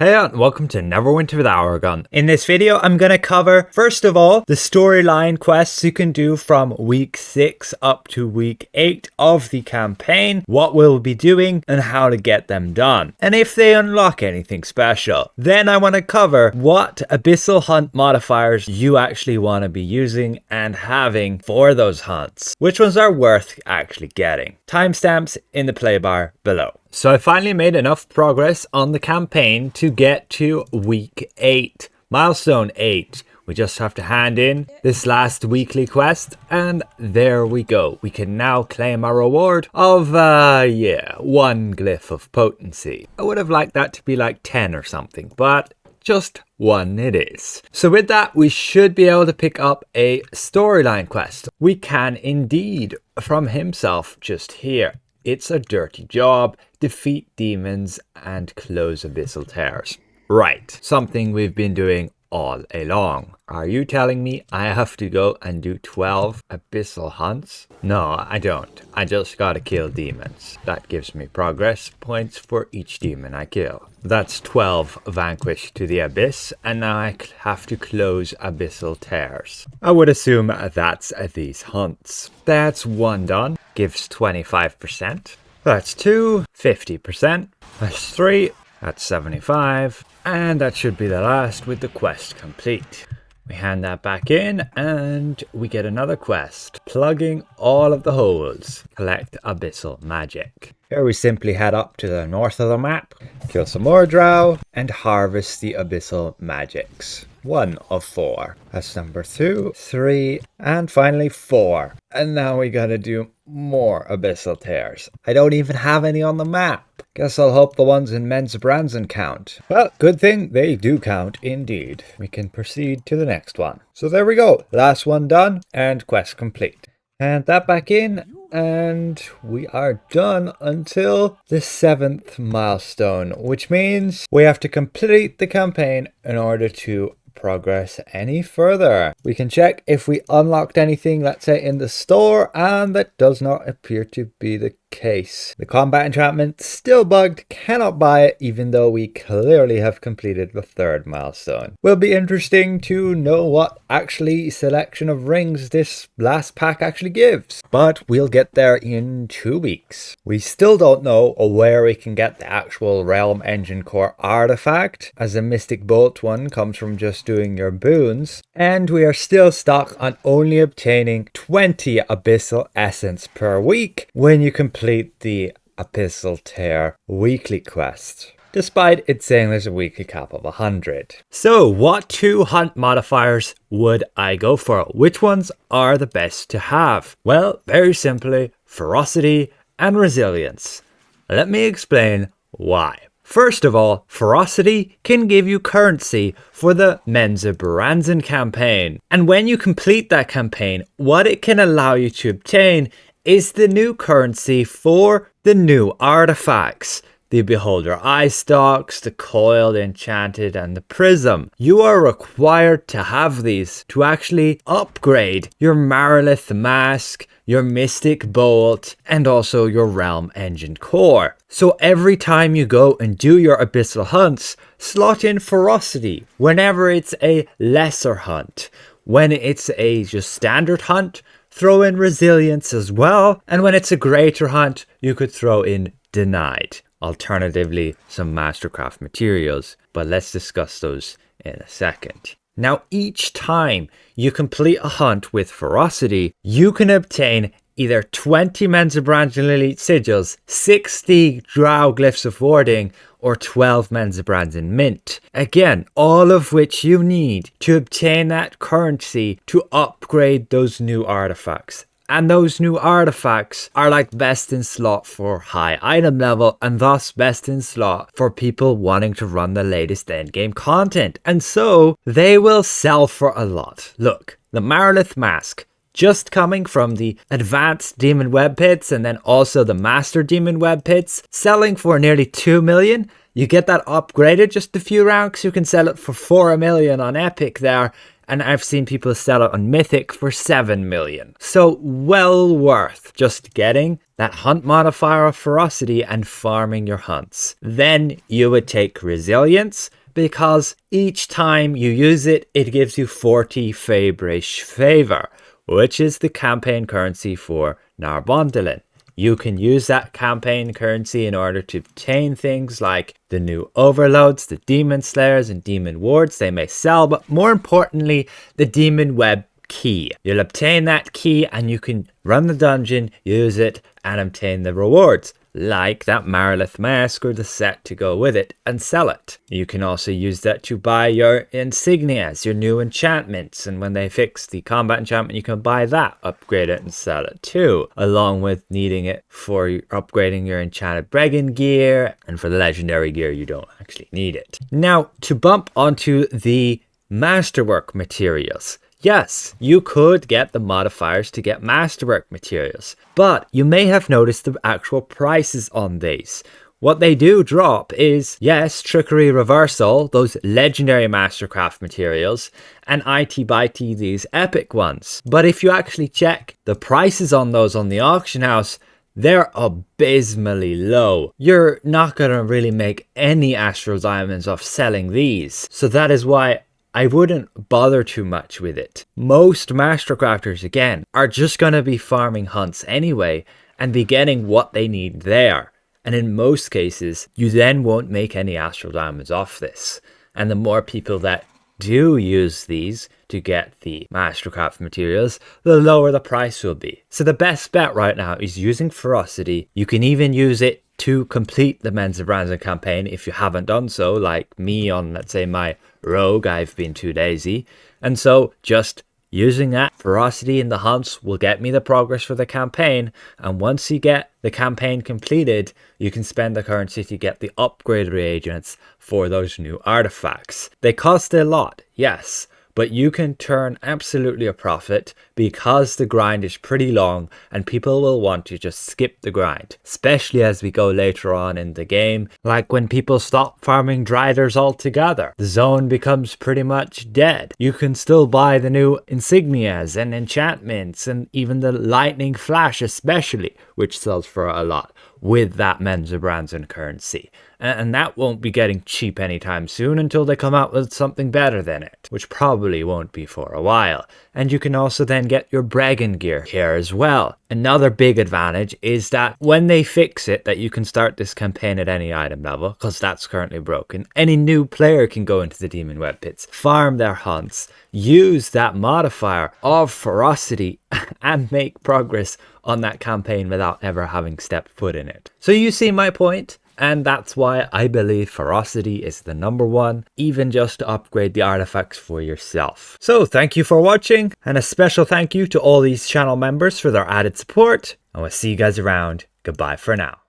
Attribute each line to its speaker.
Speaker 1: Hey and welcome to Neverwinter with Aragon. In this video I'm going to cover, first of all, the storyline quests you can do from week 6 up to week 8 of the campaign, what we'll be doing and how to get them done, and if they unlock anything special. Then I want to cover what Abyssal Hunt modifiers you actually want to be using and having for those hunts. Which ones are worth actually getting. Timestamps in the play bar below. So I finally made enough progress on the campaign to get to week 8, milestone 8. We just have to hand in this last weekly quest and there we go. We can now claim our reward of, one glyph of potency. I would have liked that to be like 10 or something, but just one it is. So with that, we should be able to pick up a storyline quest. We can indeed, from himself just here. It's a dirty job, defeat demons and close abyssal tears. Right, something we've been doing all along. Are you telling me I have to go and do 12 abyssal hunts? No, I don't. I just gotta kill demons. That gives me progress points for each demon I kill. That's 12 vanquished to the abyss, and now I have to close abyssal tears. I would assume that's these hunts. That's 1 done, gives 25%. That's 2, 50%. That's 3, that's 75. And that should be the last with the quest complete. We hand that back in and we get another quest. Plugging all of the holes. Collect abyssal magic. Here we simply head up to the north of the map, kill some more drow, and harvest the abyssal magics. 1 of 4. That's number 2, 3, and finally 4. And now we gotta do more abyssal tears. I don't even have any on the map. Guess I'll hope the ones in Modifiers count. Well, good thing they do count indeed. We can proceed to the next one. So there we go. Last one done and quest complete. And that back in. And we are done until the 7th milestone, which means we have to complete the campaign in order to progress any further. We can check if we unlocked anything, let's say in the store, and that does not appear to be the case. The combat enchantment still bugged, cannot buy it even though we clearly have completed the 3rd milestone. Will be interesting to know what actually selection of rings this last pack actually gives, but we'll get there in 2 weeks. We still don't know where we can get the actual Realm Engine Core artifact, as the Mystic Bolt one comes from just doing your boons, and we are still stuck on only obtaining 20 Abyssal Escense per week when you complete the Abyssal Tear weekly quest, despite it saying there's a weekly cap of 100. So what 2 hunt modifiers would I go for? Which ones are the best to have? Well, very simply, ferocity and resilience. Let me explain why. First of all, ferocity can give you currency for the Modifiers campaign. And when you complete that campaign, what it can allow you to obtain is the new currency for the new artifacts. The Beholder Eye Stalks, the Coil, the Enchanted, and the Prism. You are required to have these to actually upgrade your Marilith Mask, your Mystic Bolt, and also your Realm Engine Core. So every time you go and do your Abyssal hunts, slot in Ferocity whenever it's a lesser hunt. When it's a just standard hunt, throw in Resilience as well. And when it's a greater hunt, you could throw in Denied. Alternatively, some Mastercraft materials, but let's discuss those in a second. Now, each time you complete a hunt with Ferocity, you can obtain either 20 Modifiers Elite Sigils, 60 Drow Glyphs of Warding, or 12 Modifiers in Mint. Again, all of which you need to obtain that currency to upgrade those new artifacts. And those new artifacts are like best in slot for high item level, and thus best in slot for people wanting to run the latest endgame content. And so they will sell for a lot. Look, the Marilith Mask, just coming from the advanced Demonweb pits and then also the master Demonweb pits, selling for nearly 2 million. You get that upgraded just a few ranks, you can sell it for 4 million on Epic there. and I've seen people sell it on Mythic for 7 million. So well worth just getting that hunt modifier of ferocity and farming your hunts. Then you would take resilience, because each time you use it, it gives you 40 Feverish favor, which is the campaign currency for Narbondelin. You can use that campaign currency in order to obtain things like the new overloads, the demon slayers and demon wards they may sell, but more importantly, the Demonweb key. You'll obtain that key and you can run the dungeon, use it, and obtain the rewards, like that Marilith mask or the set to go with it, and sell it. You can also use that to buy your insignias, your new enchantments, and when they fix the combat enchantment, you can buy that, upgrade it, and sell it too, along with needing it for upgrading your enchanted Bregan gear, and for the legendary gear you don't actually need it. Now, to bump onto the masterwork materials. Yes, you could get the modifiers to get masterwork materials, but you may have noticed the actual prices on these. What they do drop is, yes, Trickery Reversal, those legendary Mastercraft materials, and IT Bitey, these epic ones. But if you actually check the prices on those on the auction house, they're abysmally low. You're not going to really make any Astral Diamonds off selling these. So that is why I wouldn't bother too much with it. Most Mastercrafters, again, are just going to be farming hunts anyway and be getting what they need there. And in most cases, you then won't make any Astral Diamonds off this. And the more people that do use these to get the Mastercraft materials, the lower the price will be. So the best bet right now is using Ferocity. You can even use it to complete the Men's of Branson campaign if you haven't done so, like me on, let's say, my rogue. I've been too lazy. And so just using that ferocity in the hunts will get me the progress for the campaign. And once you get the campaign completed, you can spend the currency to get the upgrade reagents for those new artifacts. They cost a lot, yes, but you can turn absolutely a profit because the grind is pretty long and people will want to just skip the grind, especially as we go later on in the game. Like when people stop farming Driders altogether, the zone becomes pretty much dead. You can still buy the new insignias and enchantments and even the lightning flash especially, which sells for a lot, with that Men's of Branson currency. And that won't be getting cheap anytime soon until they come out with something better than it, which probably won't be for a while. And you can also then get your Bregan gear here as well. Another big advantage is that when they fix it, that you can start this campaign at any item level, because that's currently broken. Any new player can go into the Demonweb pits, farm their hunts, use that modifier of ferocity, and make progress on that campaign without ever having stepped foot in it. So you see my point? And that's why I believe ferocity is the number one, even just to upgrade the artifacts for yourself. So thank you for watching, and a special thank you to all these channel members for their added support, and we'll see you guys around. Goodbye for now.